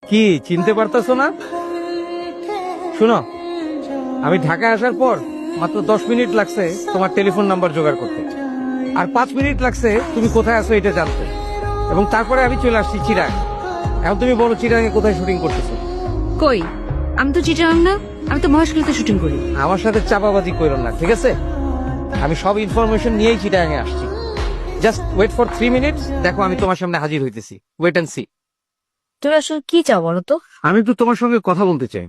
কি চিনতে পারতেছো না? শুনো, আমি ঢাকায় আসার পর মাত্র 10 মিনিট লাগছে তোমার টেলিফোন নাম্বার জোগাড় করতে, আর 5 মিনিট লাগছে তুমি কোথায় আছো এটা জানতে, এবং তারপরে আমি চলে আসছি চিরাং। এখন তুমি বলো চিরাঙে কোথায় শুটিং করতেছো? কই, আমি তো চিটাগাং না, আমি তো মহেশখালীতে শুটিং করি। আমার সাথে চাপাবাজি করো না, ঠিক আছে? আমি সব ইনফরমেশন নিয়েই চিটাঙে আসছি। জাস্ট ওয়েট ফর 3 মিনিটস, দেখো আমি তোমার সামনে হাজির হইতেছি। Wait and see. তুমি আসলে কি চাও বলো তো? আমি একটু তোমার সঙ্গে কথা বলতে চাই।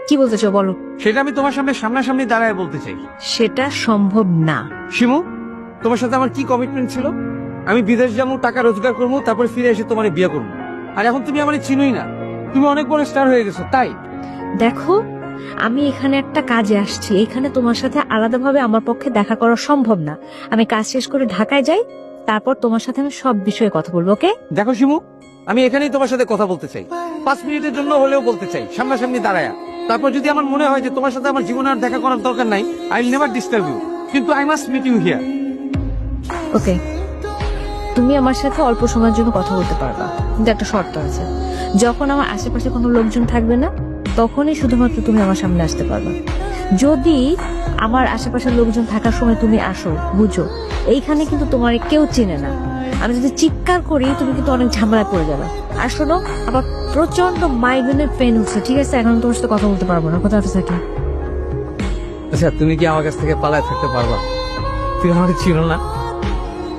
কি বলতে চাও বলো? সেটা আমি তোমার সামনে সামনাসামনি দাঁড়ায় বলতে চাই। সেটা সম্ভব না। শিমু, তোমার সাথে আমার কি কমিটমেন্ট ছিল? আমি বিদেশ যাবো, টাকা রোজগার করবো, তারপরে ফিরে এসে তোমার বিয়ে করবো। আর এখন তুমি আমার চিনোই না, তুমি অনেক বড় স্টার হয়ে গেছো। তাই দেখো, আমি এখানে একটা কাজে আসছি, এখানে তোমার সাথে আলাদাভাবে আমার পক্ষে দেখা করা সম্ভব না। আমি কাজ শেষ করে ঢাকায় যাই, তারপর তোমার সাথে আমি সব বিষয়ে কথা বলবো। ওকে? দেখো শিমু, আমি এখানেই তোমার সাথে কথা বলতে চাই, 5 মিনিটের জন্য হলেও বলতে চাই, সামনাসামনি দাঁড়ায়া। তারপর যদি আমার মনে হয় যে তোমার সাথে আমার জীবনে আর দেখা করার দরকার নাই, I will never disturb you, কিন্তু I must meet you here. Okay, তুমি আমার সাথে অল্প সময়ের জন্য কথা বলতে পারবা, কিন্তু একটা শর্ত আছে। যখন আমার আশেপাশে কোনো লোকজন থাকবে না, তখনই শুধুমাত্র তুমি আমার সামনে আসতে পারবা। যদি আমার আশেপাশের লোকজন থাকার সময় তুমি আসো, বুঝো এইখানে কিন্তু তোমার কেউ চেনে না। আমি যদি চিৎকার করি, তুমি কিন্তু অনেক ঝামেলায় পড়ে যাবে। আর শোনো, আবার প্রচন্ড মাইগ্রেনের পেন হচ্ছে, ঠিক আছে? এখন তোমার সাথে কথা বলতে পারবো না, কথা থাকি। আচ্ছা, তুমি কি আমার কাছ থেকে পালায় থাকতে পারবা? তুমি আমাকে চিনো না,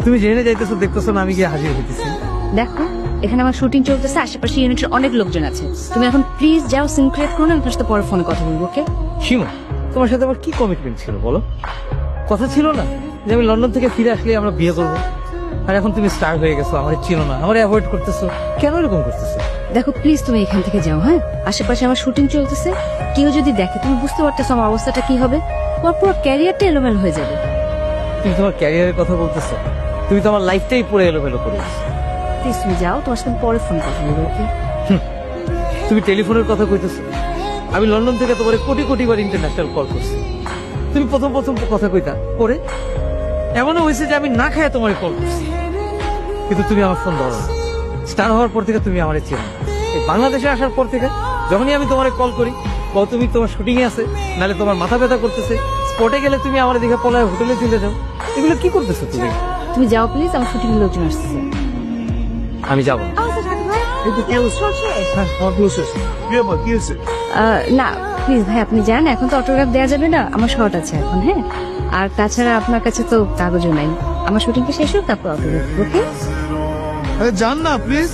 তুমি জেনে যাইতেছো, দেখতেছো না আমি গিয়ে হাজির হইতেছি। দেখো, এখানে আমার শুটিং চলতেছে, আশেপাশে ইউনিটের অনেক লোকজন আছে। তুমি এখন প্লিজ যাও, সিন ক্রিয়েট করো না, আমি তোমার সাথে পরে ফোনে কথা বলবো। ওকে? শিমু, তোমার সাথে আমার কি কমিটমেন্ট ছিল বলো? কথা ছিল না যে আমি লন্ডন থেকে ফিরে আসলে আমরা বিয়ে করবো? আর এখন তুমি স্টার হয়ে গেছো, আমার চিনো না, আমার অ্যাভয়েড করতেছো, কেন এরকম করতেছো? দেখো প্লিজ, তুমি এখান থেকে যাও। হ্যাঁ, আশেপাশে আমার শুটিং চলতেছে, কেউ যদি দেখে, তুমি বুঝতে পারতেছো আমার অবস্থাটা কি হবে। তোমার পুরো ক্যারিয়ারটা এলোমেলো হয়ে যাবে। তুমি তোমার ক্যারিয়ারের কথা বলতেছো, তুমি তো আমার লাইফটাই পুরো এলোমেলো করে দিচ্ছো। প্লিজ তুমি যাও, তোমার সাথে পরে ফোন কথা বলবো। ওকে? তুমি টেলিফোনের কথা কইতেছো, আমি লন্ডন থেকে তোমার কোটি কোটি বার ইন্টারন্যাশনাল কল করছি, তুমি প্রথম প্রথম কথা কইতা, পরে এমনও হয়েছে যে আমি না খায় তোমার কল করছি, কিন্তু তুমি আমার ফোন ধরো না। স্টার হওয়ার পর থেকে তুমি আমার চেনো, এই বাংলাদেশে আসার পর থেকে যখনই আমি তোমার কল করি, কও তুমি তোমার শুটিং এ আছে, নাহলে তোমার মাথা ব্যথা করতেছে, স্পটে গেলে তুমি আমার দিকে পলায় হোটেলে চলে যাও। এগুলো কি করতেছো তুমি? তুমি যাও প্লিজ, আমার শুটিং এর লোকজন আসছে। আমি যাবো না। না প্লিজ ভাই, আপনি যান, এখন তো অটোগ্রাফ দেওয়া যাবে না, আমার শর্ট আছে এখন। হ্যাঁ, আর তাছাড়া আপনার কাছে তো কাগজও নাই। আমার শুটিংটা শেষ হোক, তারপর অটোগ্রাফ। ওকে? আরে যান না প্লিজ।